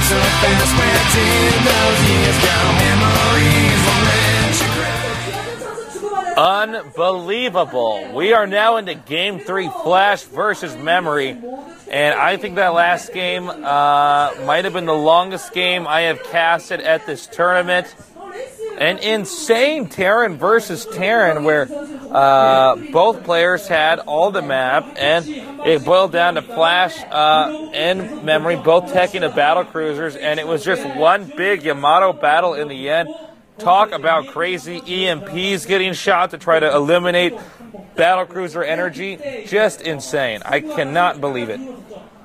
so fast where did those years go? Memories will let you cry. Unbelievable. We are now into Game 3, Flash versus Memory. And I think that last game might have been the longest game I have casted at this tournament. An insane Terran versus Terran where both players had all the map, and it boiled down to Flash and Memory both teching the battle cruisers, and it was just one big Yamato battle in the end. Talk about crazy EMPs getting shot to try to eliminate battle cruiser energy. Just insane. I cannot believe it.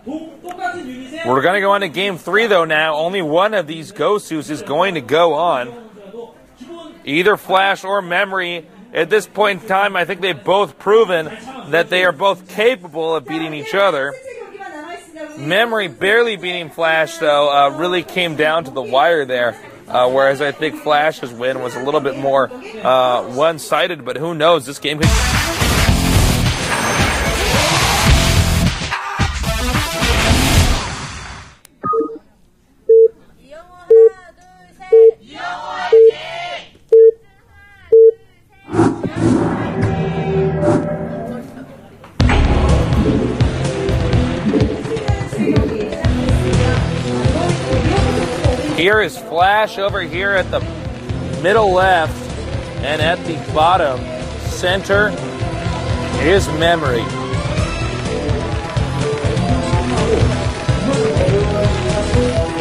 We're going to go on to Game 3 though now. Only one of these Gosus is going to go on. Either Flash or Memory, at this point in time, I think they've both proven that they are both capable of beating each other. Memory barely beating Flash, though, really came down to the wire there, whereas I think Flash's win was a little bit more one-sided, but who knows? This game could... Here is Flash over here at the middle left, and at the bottom center is Memory.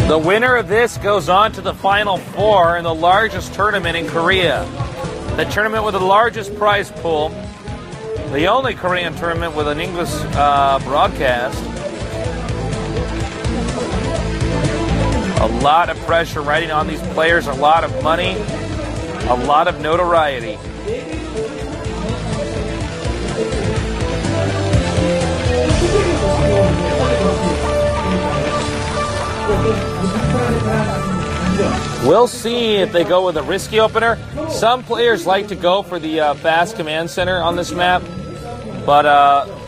The winner of this goes on to the Final Four in the largest tournament in Korea. The tournament with the largest prize pool. The only Korean tournament with an English broadcast. A lot of pressure riding on these players, a lot of money, a lot of notoriety. We'll see if they go with a risky opener. Some players like to go for the fast command center on this map, but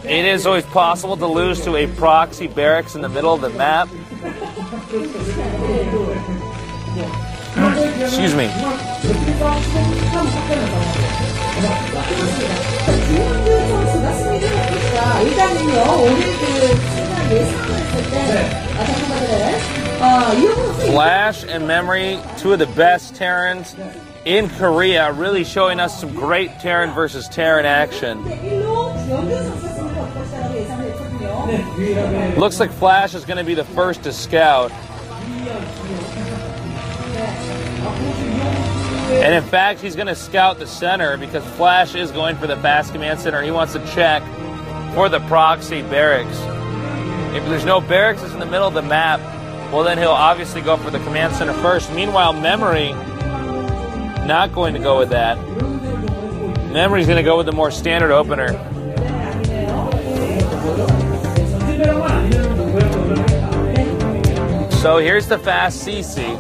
it is always possible to lose to a proxy barracks in the middle of the map. Excuse me. Flash and Memory, two of the best Terrans in Korea, really showing us some great Terran versus Terran action. Looks like Flash is going to be the first to scout. And in fact, he's going to scout the center because Flash is going for the fast command center. He wants to check for the proxy barracks. If there's no barracks in the middle of the map, well, then he'll obviously go for the command center first. Meanwhile, Memory, not going to go with that. Memory's going to go with the more standard opener. So here's the fast CC.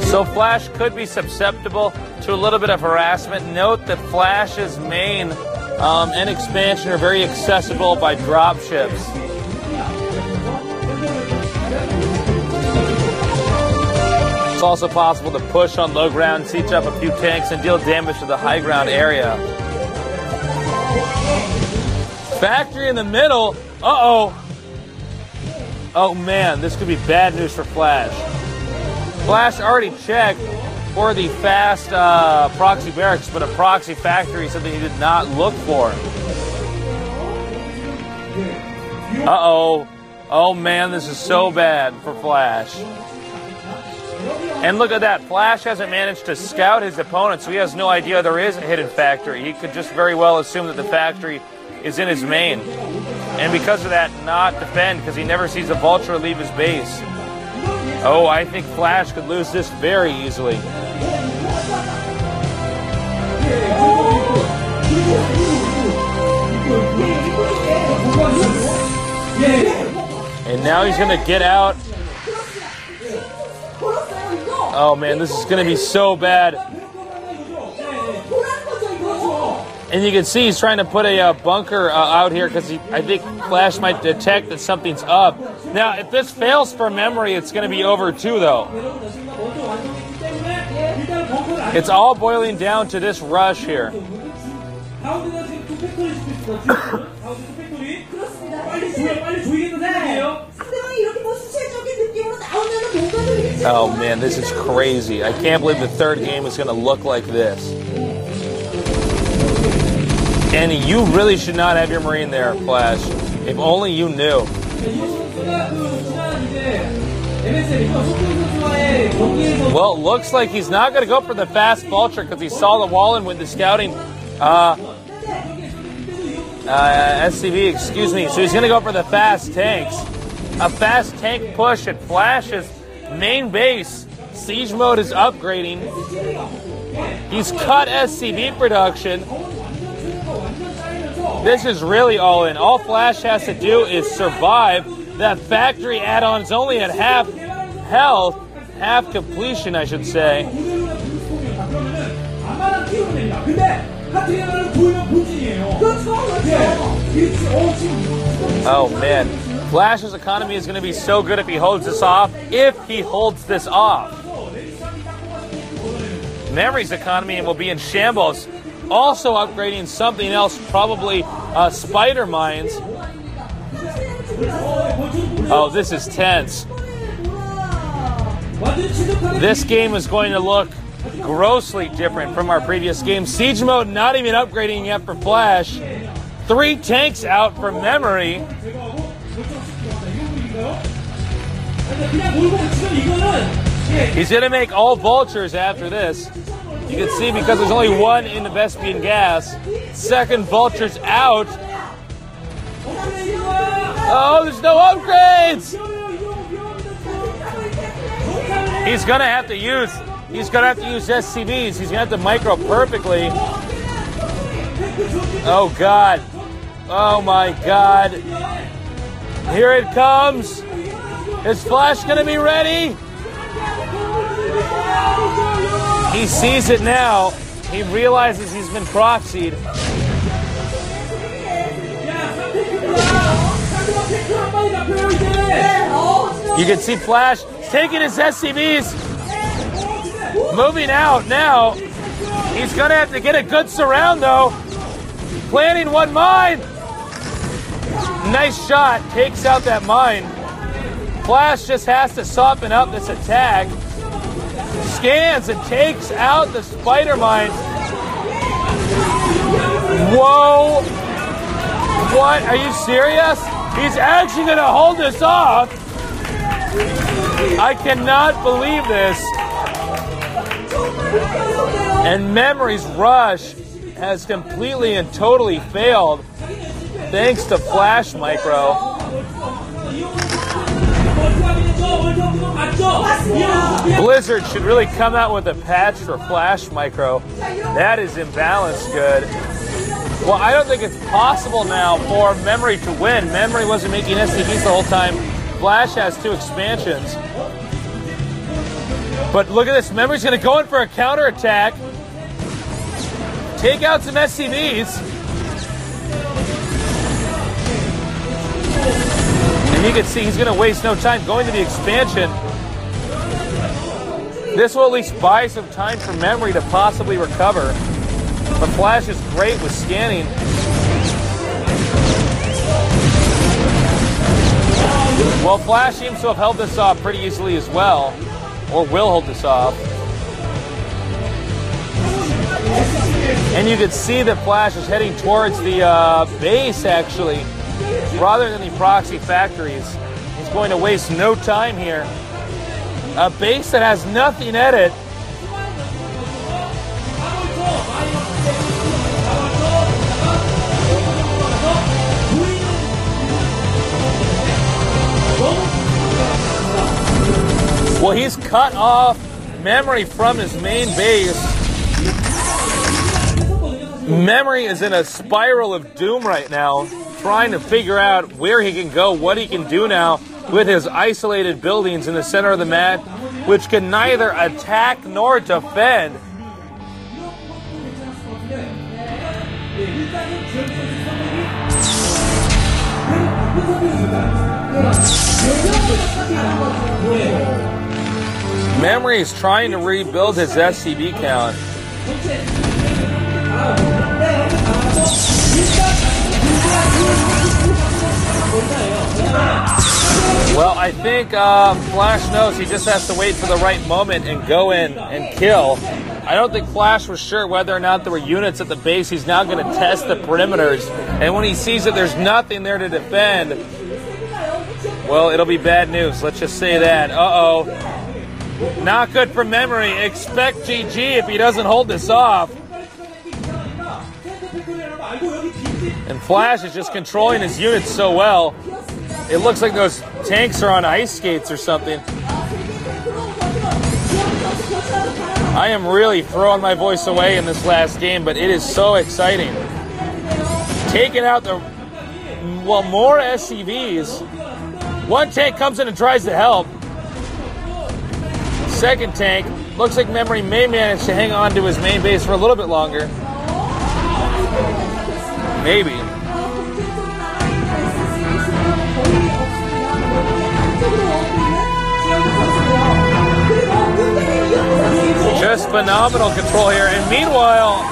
So Flash could be susceptible to a little bit of harassment. Note that Flash's main and expansion are very accessible by dropships. It's also possible to push on low ground, siege up a few tanks, and deal damage to the high ground area. Factory in the middle. Uh-oh. Oh, man, this could be bad news for Flash. Flash already checked for the fast proxy barracks, but a proxy factory is something he did not look for. Uh-oh. Oh, man, this is so bad for Flash. And look at that. Flash hasn't managed to scout his opponent, so he has no idea there is a hidden factory. He could just very well assume that the factory is in his main. And because of that, not defend, because he never sees a Vulture leave his base. Oh, I think Flash could lose this very easily. And now he's going to get out. Oh, man, this is going to be so bad. And you can see he's trying to put a bunker out here because I think Flash might detect that something's up. Now, if this fails for memory, it's going to be over 2, though. It's all boiling down to this rush here. Oh, man, this is crazy. I can't believe the third game is going to look like this. And you really should not have your Marine there, Flash. If only you knew. Well, it looks like he's not going to go for the fast vulture because he saw the wall in with the scouting SCV, excuse me. So he's going to go for the fast tanks. A fast tank push at Flash's main base. Siege mode is upgrading. He's cut SCV production. This is really all in. All Flash has to do is survive. That factory add-on is only at half health, half completion, I should say. Oh, man. Flash's economy is going to be so good if he holds this off. If he holds this off. Memory's economy will be in shambles. Also upgrading something else, probably spider mines. Oh, this is tense. This game is going to look grossly different from our previous game. Siege mode not even upgrading yet for Flash. 3 tanks out for Memory. He's going to make all vultures after this. You can see because there's only 1 in the Vespian gas. Second vulture's out. Oh, there's no upgrades. He's gonna have to use SCVs. He's gonna have to micro perfectly. Oh God. Oh my God. Here it comes. Is Flash gonna be ready? He sees it now. He realizes he's been proxied. You can see Flash taking his SCVs, moving out now. He's going to have to get a good surround, though. Planting 1 mine. Nice shot. Takes out that mine. Flash just has to soften up this attack. Scans and takes out the spider mine. Whoa. What? Are you serious? He's actually going to hold this off. I cannot believe this. And Memory's rush has completely and totally failed thanks to Flash Micro. Blizzard should really come out with a patch for Flash Micro. That is imbalanced good. Well, I don't think it's possible now for Memory to win. Memory wasn't making SCVs the whole time. Flash has 2 expansions. But look at this. Memory's going to go in for a counterattack. Take out some SCVs. And you can see he's going to waste no time going to the expansion. This will at least buy some time for Memory to possibly recover. But Flash is great with scanning. Well, Flash seems to have held this off pretty easily as well. Or will hold this off. And you can see that Flash is heading towards the base, actually, rather than the proxy factories. He's going to waste no time here. A base that has nothing at it. Well, he's cut off Memory from his main base. Memory is in a spiral of doom right now, trying to figure out where he can go, what he can do now with his isolated buildings in the center of the map, which can neither attack nor defend. Memory is trying to rebuild his SCB count. Well, I think Flash knows he just has to wait for the right moment and go in and kill. I don't think Flash was sure whether or not there were units at the base. He's now going to test the perimeters. And when he sees that there's nothing there to defend, well, it'll be bad news. Let's just say that. Uh-oh. Not good for Memory. Expect GG if he doesn't hold this off. And Flash is just controlling his units so well. It looks like those tanks are on ice skates or something. I am really throwing my voice away in this last game, but it is so exciting. Taking out the, well, more SCVs. One tank comes in and tries to help. Second tank, looks like Memory may manage to hang on to his main base for a little bit longer. Maybe. Just phenomenal control here. And meanwhile,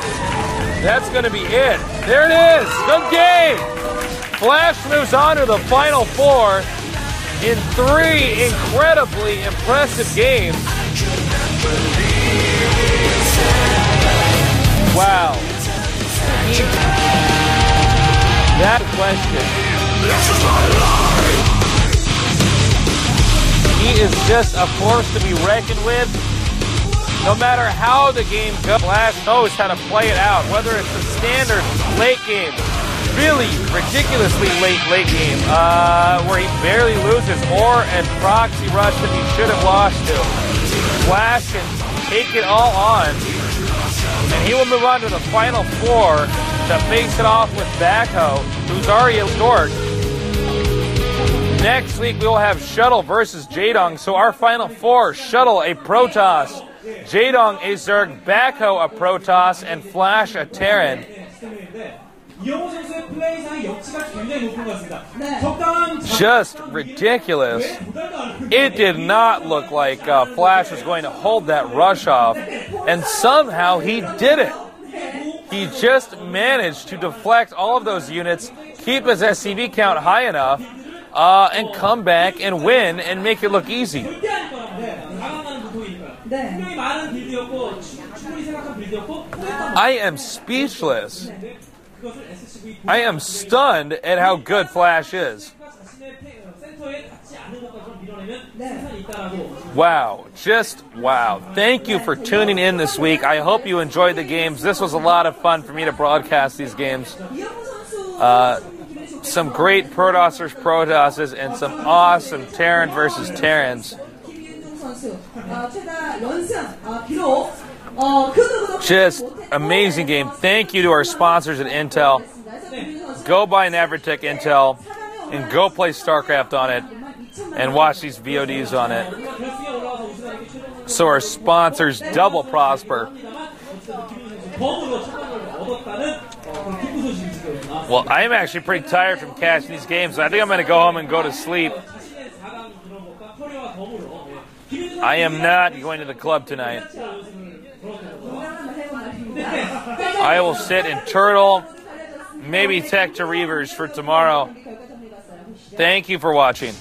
that's going to be it. There it is. Good game. Flash moves on to the final four in 3 incredibly impressive games. Wow. That question. He is just a force to be reckoned with. No matter how the game goes, Flash knows how to play it out, whether it's a standard late game, really ridiculously late game, where he barely loses, or a proxy rush that he should have lost to. Flash can take it all on, and he will move on to the final four to face it off with Backhoe, who's already a Stork. Next week, we will have Shuttle versus Jaedong, so our final four, Shuttle, a Protoss, Jaedong a Zerg, Backhoe a Protoss, and Flash a Terran. Just ridiculous. It did not look like Flash was going to hold that rush off, and somehow he did it. He just managed to deflect all of those units, keep his SCV count high enough, and come back and win and make it look easy. I am speechless. I am stunned at how good Flash is. Wow, just wow. Thank you for tuning in this week. I hope you enjoyed the games. This was a lot of fun for me to broadcast these games. Some great Protosses and some awesome Terran versus Terrans. Just amazing game. Thank you to our sponsors at Intel. Go buy an Averatec-Intel and go play StarCraft on it and watch these VODs on it. So our sponsors double prosper. Well, I'm actually pretty tired from catching these games. I think I'm going to go home and go to sleep. I am not going to the club tonight. I will sit and turtle, maybe tech to Reavers for tomorrow. Thank you for watching.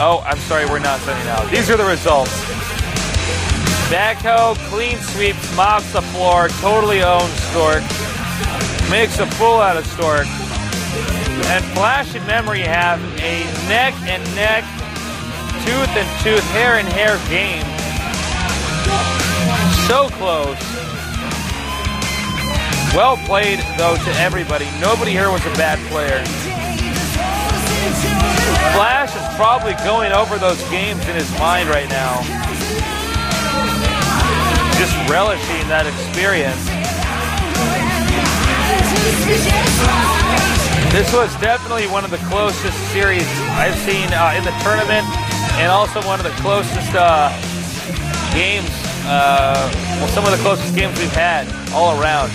Oh, I'm sorry, we're not sending out. These are the results. Backhoe clean sweeps, mops the floor, totally owns Stork, makes a fool out of Stork. And Flash and Memory have a neck and neck, tooth and tooth, hair and hair game. So close. Well played, though, to everybody. Nobody here was a bad player. Flash is probably going over those games in his mind right now. Just relishing that experience. This was definitely one of the closest series I've seen in the tournament, and also one of the closest games, well, some of the closest games we've had all around.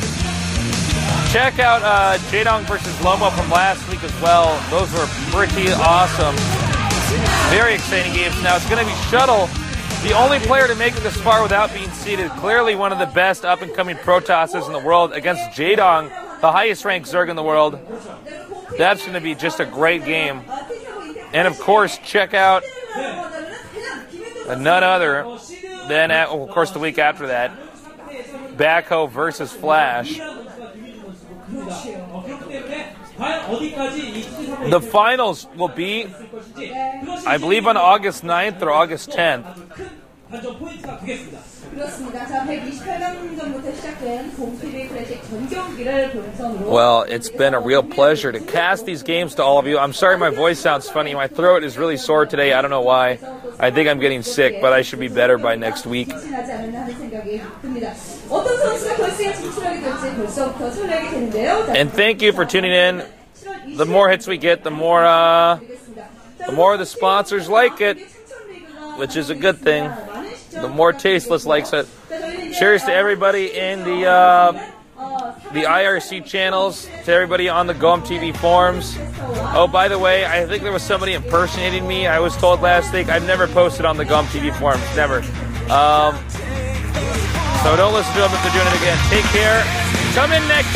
Check out Jaedong versus Lomo from last week as well. Those were pretty awesome. Very exciting games. Now it's going to be Shuttle, the only player to make it this far without being seeded. Clearly one of the best up-and-coming Protosses in the world against Jaedong, the highest-ranked Zerg in the world. That's going to be just a great game. And of course, check out none other than, of course, the week after that, Backhoe versus Flash. The finals will be, I believe, on August 9th or August 10th. Well, it's been a real pleasure to cast these games to all of you. I'm sorry my voice sounds funny. My throat is really sore today. I don't know why. I think I'm getting sick, but I should be better by next week. And thank you for tuning in. The more hits we get, the more the sponsors like it, which is a good thing. The more Tasteless likes it. Cheers to everybody in the IRC channels, to everybody on the GOM TV forums. Oh, by the way, I think there was somebody impersonating me. I was told last week. I've never posted on the GOM TV forums, never. So don't listen to them if they're doing it again. Take care. Come in next